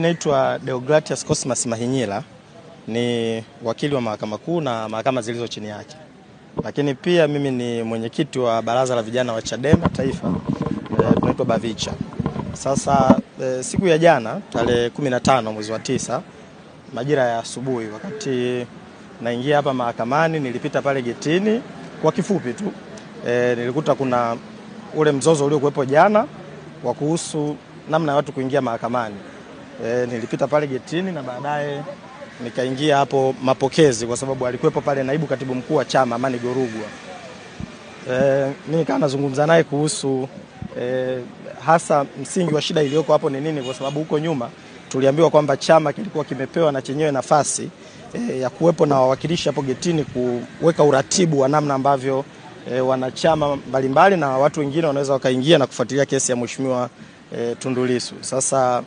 Naitwa Deogratias Cosmas Mahinyila, ni wakili wa Mahakama Kuu na mahakama zilizo chini yake. Lakini pia mimi ni mwenyekiti wa baraza la vijana wa Chadema Taifa, tunaitwa Bavicha. Sasa siku ya jana tarehe 15 mwezi wa 9 majira ya asubuhi, wakati naingia hapa mahakamani, nilipita pale getini kwa kifupi tu. Nilikuta kuna ule mzozo uliokuwepo jana wa kuhusu namna ya watu kuingia mahakamani. Nilipita pale getini na baadaye nikaingia hapo mapokezi, kwa sababu alikuwepo pale naibu katibu mkuu wa chama Amani Gorugwa. Mimi nikawa nazungumza naye kuhusu hasa msingi wa shida iliyoko hapo ni nini, kwa sababu huko nyuma tuliambiwa kwamba chama kilikuwa kimepewa na chenyewe nafasi ya kuwepo na wawakilishi hapo getini kuweka uratibu wa namna ambavyo wanachama mbalimbali na watu wengine wanaweza wakaingia na kufuatilia kesi ya Mheshimiwa Tundu Lissu. Sasa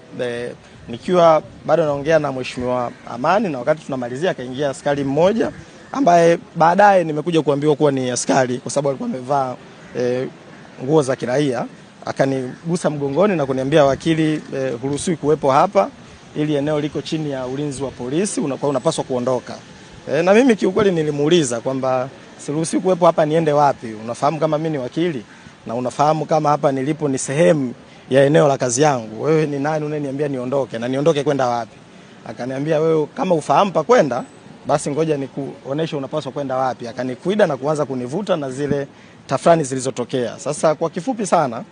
nikiwa bado naongea na Mheshimiwa Amani, na wakati tunamalizia akaingia askari mmoja ambaye baadaye nimekuja kuambiwa kuwa ni askari kwa sababu alikuwa amevaa nguo za kiraia, akanigusa mgongoni na kuniambia, wakili, huruhusiwi kuwepo hapa, ili eneo liko chini ya ulinzi wa polisi, unapaswa kuondoka. Na mimi kiukweli nilimuuliza kwamba siruhusiwi kuwepo hapa, niende wapi? Unafahamu kama mimi ni wakili na unafahamu kama hapa nilipo ni sehemu ya eneo la kazi yangu. Wewe ni nani unaniambia niondoke, na niondoke kwenda wapi? Akaniambia, wewe kama ufahamu pa kwenda, basi ngoja nikuoneshe unapaswa kwenda wapi. Akanikuida na kuanza kunivuta na zile tafrani zilizotokea. Sasa kwa kifupi sana,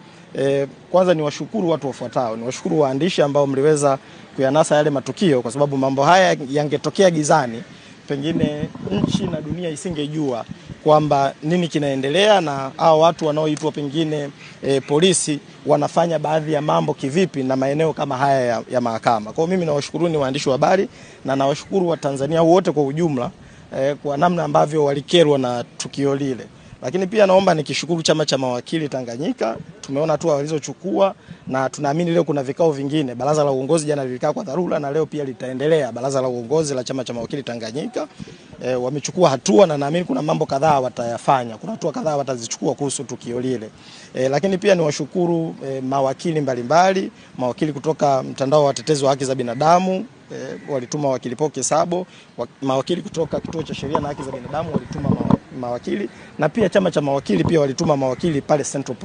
kwanza ni washukuru watu wafuatao. Ni washukuru waandishi ambao mliweza kuyanasa yale matukio, kwa sababu mambo haya yangetokea gizani, pengine nchi na dunia isingejua kwamba nini kinaendelea na hao watu wanaoitwa pengine polisi wanafanya baadhi ya mambo kivipi na maeneo kama haya ya mahakama. Kwa hiyo mimi nawashukuru ni waandishi wa habari na nawashukuru wa Tanzania wote kwa ujumla kwa namna ambavyo walikerwa na tukio lile. Lakini pia naomba nikishukuru chama cha mawakili Tanganyika. Tumeona hatua walizochukua na tunaamini leo kuna vikao vingine. Baraza la uongozi jana lilikaa kwa dharura na leo pia litaendelea. Baraza la uongozi la chama cha mawakili Tanganyika wamechukua hatua na naamini kuna mambo kadhaa watayafanya. Kuna hatua kadhaa watazichukua kuhusu tukio lile. Lakini pia niwashukuru mawakili mbalimbali, mawakili kutoka mtandao wa watetezi wa haki za binadamu, walituma wakili Poke Sabo, mawakili kutoka kituo cha sheria na haki za binadamu walituma mawakili, na pia chama cha mawakili pia walituma mawakili pale Central.